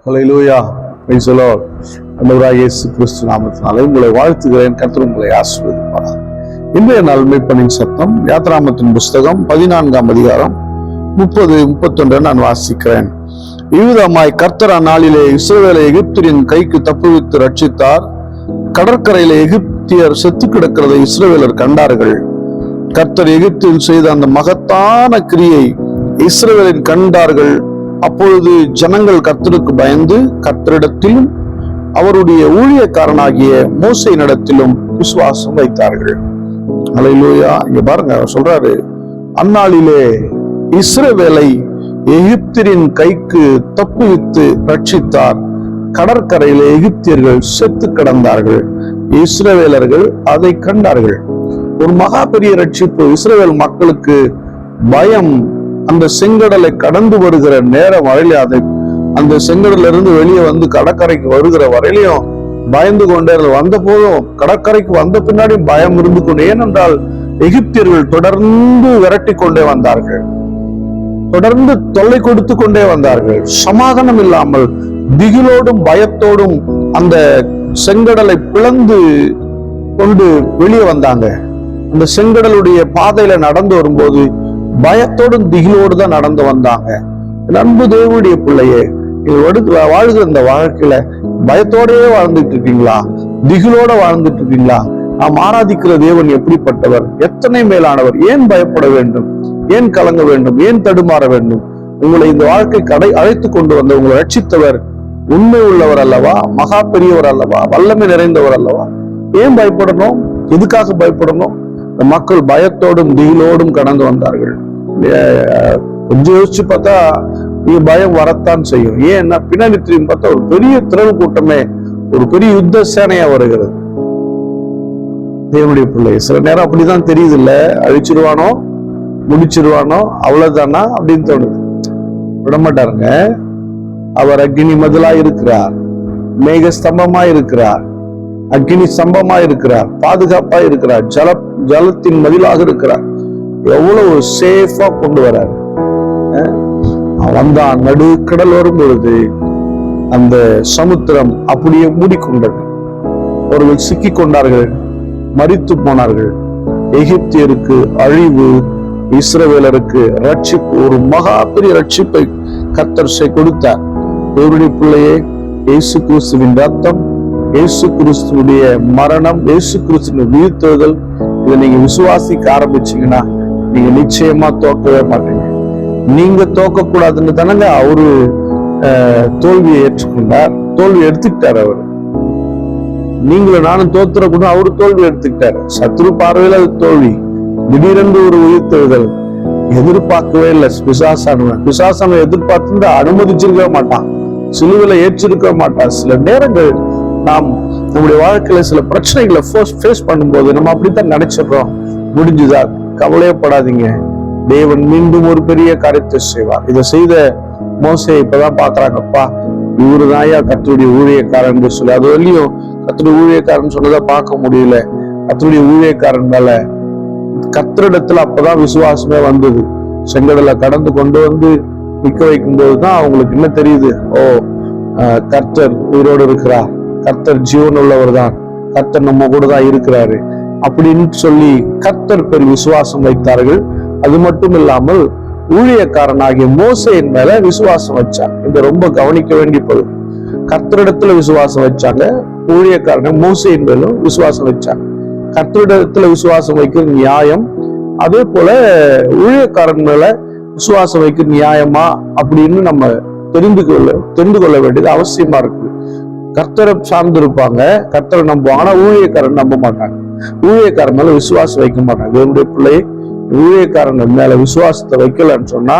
Hallelujah, praise the Lord. ஆண்டவராகிய இயேசு கிறிஸ்து நாமத்தினாலே உங்களை வாழ்த்துகிறேன். கர்த்தர் உங்களை ஆசீர்வதிப்பார். இன்றைய நாள் மீட்பனின் சத்தம் யாத்ராகமத்தின் புஸ்தகம் 14ஆம் அதிகாரம் 30-31 நான் வாசிக்கிறேன். இவ்விதமாய் கர்த்தர் அந்நாளிலே இஸ்ரவேலை எகிப்தியரின் கைக்கு தப்புவித்து ரட்சித்தார். கடற்கரையிலே எகிப்தியர் செத்து கிடக்கிறதை இஸ்ரவேலர் கண்டார்கள். கர்த்தர் எகிப்தில் செய்த அந்த மகத்தான கிரியை இஸ்ரவேலின் கண்டார்கள். அப்பொழுது ஜனங்கள் கர்த்தருக்கு பயந்து கர்த்தரிடத்திலும் அவருடைய ஊழியக்காரனாகிய மோசேயினிடத்திலும் விசுவாசம் வைத்தார்கள். அல்லேலூயா. இங்க பாருங்க, சொல்றாரு, அந்நாளிலே இஸ்ரவேலை எகிப்தியரின் கைக்கு தப்புவித்து ரட்சித்தார். கடற்கரையிலே எகிப்தியர்கள் செத்து கிடந்தார்கள். இஸ்ரவேலர்கள் அதை கண்டார்கள். ஒரு மகா பெரிய ரட்சிப்பு. இஸ்ரவேல் மக்களுக்கு பயம். அந்த செங்கடலை கடந்து வருகிற நேரம் வரையில அந்த செங்கடல இருந்து வெளியே வந்து கடற்கரைக்கு வருகிற வரையிலையும் பயந்து கொண்டே வந்த போதும் கடற்கரைக்கு வந்த பின்னாடி பயம் இருந்து கொண்டு, ஏனென்றால் எகிப்தியர்கள் தொடர்ந்து விரட்டி கொண்டே வந்தார்கள், தொடர்ந்து தொல்லை கொடுத்து கொண்டே வந்தார்கள். சமாதானம் இல்லாமல் திகிலோடும் பயத்தோடும் அந்த செங்கடலை பிளந்து கொண்டு வெளியே வந்தாங்க. அந்த செங்கடலுடைய பாதையில நடந்து வரும்போது பயத்தோடும் திகிலோடு தான் நடந்து வந்தாங்க. அன்பு தேவனுடைய பிள்ளையே, வாழ்கிற இந்த வாழ்க்கையில பயத்தோடயே வாழ்ந்துட்டு இருக்கீங்களா? திகிலோட வாழ்ந்துட்டு இருக்கீங்களா? நாம் ஆராதிக்கிற தேவன் எப்படிப்பட்டவர், எத்தனை மேலானவர்? ஏன் பயப்பட வேண்டும்? ஏன் கலங்க வேண்டும்? ஏன் தடுமாற வேண்டும்? உங்களை இந்த வாழ்க்கை அழைத்து கொண்டு வந்த உங்களை ரட்சித்தவர் உண்மை உள்ளவர் அல்லவா? மகா பெரியவர் அல்லவா? வல்லமை நிறைந்தவர் அல்லவா? ஏன் பயப்படணும்? எதுக்காக பயப்படணும்? மக்கள் பயத்தோடும் திகிலோடும் கடந்து வந்தார்கள். கொஞ்சம் யோசிச்சு பார்த்தா பயம் வரத்தான் செய்யும். ஏன்னா பின்னாடி திரும்பி பார்த்தா ஒரு பெரிய திரள் கூட்டமே, ஒரு பெரிய யுத்த சேனையா வருகிறது. தேவனுடைய பிள்ளை சில நேரம் அப்படிதான் தெரியுது, இல்ல அழிச்சிருவானோ முடிச்சிருவானோ அவ்வளவுதானா அப்படின்னு தோணுது. விடமாட்டாருங்க. அவர் அக்னி மதிலா இருக்கிறார், மேக ஸ்தம்பமா இருக்கிறார், அக்னி ஸ்தம்பமா இருக்கிறார், பாதுகாப்பா இருக்கிறார், ஜலத்தின் மதிலாக இருக்கிறார். எவ்வளவு சேஃபா கொண்டு வராரு. வந்தான். நடுக்கடல் வரும் பொழுது அந்த சமுத்திரம் அப்படியே மூடிக்கொண்டது. அவர்கள் சிக்கி கொண்டார்கள், மரித்து போனார்கள். எகிப்தியருக்கு அழிவு, இஸ்ரவேலருக்கு ரட்சிப்பு, ஒரு மகா பெரிய ரட்சிப்பை கர்த்தர் கொடுத்தார். தேவனுடைய பிள்ளையே, இயேசு கிறிஸ்துவின் ரத்தம், இயேசு கிறிஸ்துடைய மரணம், இயேசு கிறிஸ்துவின் உயிர்த்தெழுதல், இதை நீங்க விசுவாசிக்க ஆரம்பிச்சீங்கன்னா நீங்க நிச்சயமா தோக்கவே மாட்டீங்க. நீங்க தோக்க கூடாதுன்னு தானங்க அவரு தோல்வியை ஏற்றுக்கொண்டார், தோல்வி எடுத்துக்கிட்டார். அவரு நீங்களும் நானும் தோத்துறக்கூட அவரு தோல்வி எடுத்துக்கிட்டாரு. சத்ரு பார்வையில அது தோல்வி. திடீரென்று ஒரு உயிர்த்தெழுதல் எதிர்பார்க்கவே இல்லை. பிசாசான எதிர்பார்த்து அனுமதிச்சிருக்க மாட்டான், சிலுவையில ஏற்றிருக்க மாட்டான். சில நேரங்கள் நாம் நம்முடைய வாழ்க்கையில சில பிரச்சனைகளை ஃபேஸ் பண்ணும்போது நம்ம அப்படித்தான் நினைச்சிடறோம், முடிஞ்சுதா? கவலையப்படாதீங்க, தேவன் மீண்டும் ஒரு பெரிய காரியத்தை செய்வார். இதை செய்த மோசே இப்பதான் பாக்குறாங்கப்பா, இவருதான் கர்த்தருடைய ஊழியக்காரன் சொல்லி, அது வரையும் கர்த்தருடைய ஊழியக்காரன் சொன்னதை பார்க்க முடியல. கர்த்தருடைய ஊழியக்காரன் மேல கர்த்தரிடத்துல அப்பதான் விசுவாசமே வந்தது. செங்கடலை கடந்து கொண்டு வந்து நிக்க வைக்கும் போதுதான் அவங்களுக்கு என்ன தெரியுது, ஓ கர்த்தர் உயிரோடு இருக்கிறார், கர்த்தர் ஜீவன் உள்ளவர் தான், கர்த்தர் நம்ம கூட தான் இருக்கிறாரு அப்படின்னு சொல்லி கர்த்தர் பெரிய விசுவாசம் வைத்தார்கள். அது மட்டும் இல்லாமல் ஊழியக்காரனாகிய மோசேயின் மேல விசுவாசம் வச்சாங்க. இது ரொம்ப கவனிக்க வேண்டிய பகுதி. கர்த்தரிடத்துல விசுவாசம் வச்சாங்க, ஊழியக்காரன் மோசேயின் மேலும் விசுவாசம் வச்சாங்க. கர்த்தரிடத்துல விசுவாசம் வைக்கிற நியாயம், அதே போல ஊழியக்காரன் மேல விசுவாசம் வைக்கிற நியாயமா அப்படின்னு நம்ம தெரிந்து கொள்ள வேண்டியது அவசியமா இருக்குது. கர்த்தரை சார்ந்து இருப்பாங்க, கர்த்தரை நம்புவாங்க, ஆனா ஊழியக்காரன் நம்ப மாட்டாங்க. ஊழியக்காரன் மேல விசுவாசம் வைக்க மாட்டாங்க. தேவனுடைய பிள்ளையை ஊழியக்காரன் மேல விசுவாசத்தை வைக்கலன்னு சொன்னா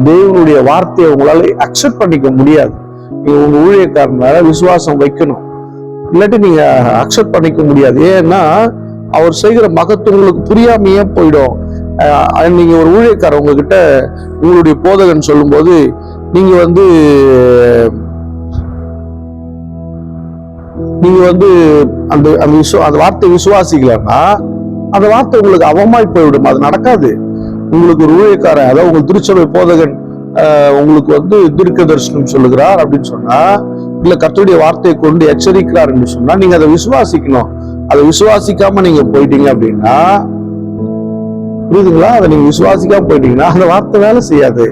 தேவனுடைய வார்த்தையை உங்களால அக்செப்ட் பண்ணிக்க முடியாது. நீங்க உங்க ஊழியக்காரன் மேல விசுவாசம் வைக்கணும், இல்லாட்டி நீங்க அக்செப்ட் பண்ணிக்க முடியாது. ஏன்னா அவர் செய்கிற மகத்துவம் உங்களுக்கு புரியாமையே போயிடும். நீங்க ஒரு ஊழியக்காரன் உங்ககிட்ட உங்களுடைய போதகன் சொல்லும் போது நீங்க அந்த வார்த்தை விசுவாசிக்கலன்னா அந்த வார்த்தை உங்களுக்கு அவமாய் போய்விடும். அது நடக்காது. உங்களுக்கு ஒரு ஊழியக்காரன், அதாவது உங்க திருச்சபை போதகன் உங்களுக்கு தீர்க்க தரிசனம் சொல்லுகிறார் அப்படின்னு சொன்னா, இல்ல கர்த்தருடைய வார்த்தையை கொண்டு எச்சரிக்கிறார் என்று சொன்னா, நீங்க அதை விசுவாசிக்கணும். அதை விசுவாசிக்காம நீங்க போயிட்டீங்க அப்படின்னா, புரியுதுங்களா? அதை நீங்க விசுவாசிக்காம போயிட்டீங்கன்னா அந்த வார்த்தை வேலை செய்யாது.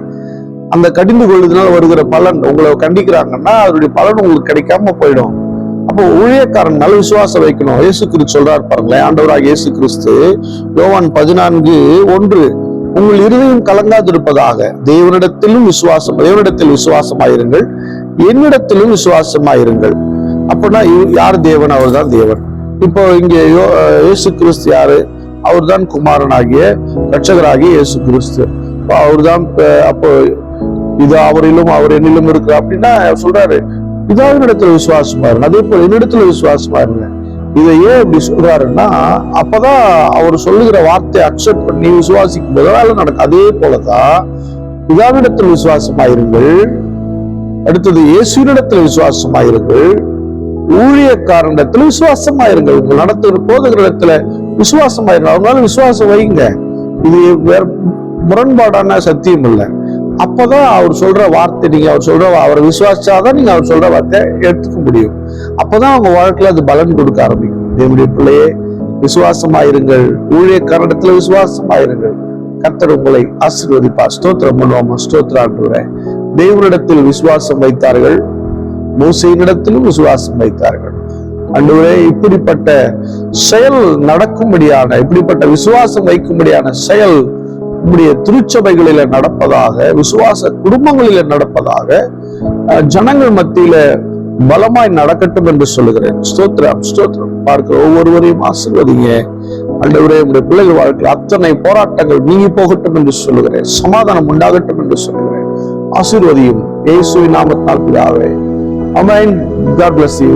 அந்த கடிந்து கொள்ளுதனால வருகிற பலன், உங்களை கண்டிக்கிறாங்கன்னா அதனுடைய பலன் உங்களுக்கு கிடைக்காம போயிடும். அப்போ ஊழியக்காரன் நல்ல விசுவாசம் வைக்கணும். இயேசு கிறிஸ்து சொல்றாரு பாருங்களேன், ஆண்டவராக இயேசு கிறிஸ்து யோவான் 14:1, உங்கள் இருதயம் கலங்காதிருப்பதாக தேவனிடத்தில் விசுவாசமாயிருங்கள், என்னிடத்திலும் விசுவாசமாயிருங்கள். அப்படின்னா யார் தேவன்? அவர் தான் தேவன். இப்போ இங்க இயேசு கிறிஸ்து யாரு? அவர் தான் குமாரனாகிய இரட்சகராகிய இயேசு கிறிஸ்து. அவர் தான் அப்போ இது அவரிலும் அவர் என்னிலும் இருக்கு அப்படின்னா சொல்றாரு, இதாவது இடத்துல விசுவாசமா இருங்க, அதே போல என்னிடத்துல விசுவாசமா இருங்க. இதை ஏன் இப்படி சொல்றாருன்னா, அப்பதான் அவர் சொல்லுகிற வார்த்தையை அக்செப்ட் பண்ணி விசுவாசிக்கும் போது வேலை நடக்கும். அதே போலதான் பிதாவிடத்தில் விசுவாசமாயிருங்கள், அடுத்தது இயேசுவினிடத்துல விசுவாசமாயிருங்கள், ஊழியக்காரனிடத்துல விசுவாசமாயிருங்கள், உங்க நடத்துகிற போதுகிற இடத்துல விசுவாசமாயிருங்க. அவங்களால விசுவாசம் வைங்க. இது வேற முரண்பாடான சத்தியம் இல்லை. அப்பதான் அவர் சொல்ற வார்த்தை, நீங்க அவரை விசுவாசிச்சாதான் நீங்க அவர் சொல்ற வார்த்தை எடுத்துக்க முடியும். அப்பதான் அவங்க வாழ்க்கையில அது பலன் கொடுக்க ஆரம்பிக்கும். என்னுடைய பிள்ளையே, விசுவாசமாயிருங்கள், ஊழியக்காரனிடத்துல விசுவாசமாயிருங்கள், கர்த்தர் உங்களை ஆசீர்வதிப்பார். ஸ்தோத்திரம் பண்ணுவோம். ஸ்தோத்திரம் ஆண்டவரே. தேவனிடத்தில் விசுவாசம் வைத்தார்கள், மோசேயினிடத்திலும் விசுவாசம் வைத்தார்கள். ஆண்டவரே, இப்படிப்பட்ட செயல் நடக்கும்படியான, இப்படிப்பட்ட விசுவாசம் வைக்கும்படியான செயல் உம்முடைய திருச்சபைகளில நடப்பதாக, விசுவாச குடும்பங்களில நடப்பதாக, ஜனங்கள் மத்தியில பலமாய் நடக்கட்டும் என்று சொல்லுகிறேன். ஸ்தோத்திரம், ஸ்தோத்திரம். பார்க்கிற ஒவ்வொருவரையும் ஆசீர்வதிங்க ஆண்டவரே. உங்களுடைய பிள்ளைகள் வாழ்க்கையில் அத்தனை போராட்டங்கள் நீங்கி போகட்டும் என்று சொல்லுகிறேன். சமாதானம் உண்டாகட்டும் என்று சொல்லுகிறேன். ஆசீர்வதியும் இயேசுவின் நாமத்தினால் பிதாவே. ஆமென். God bless you.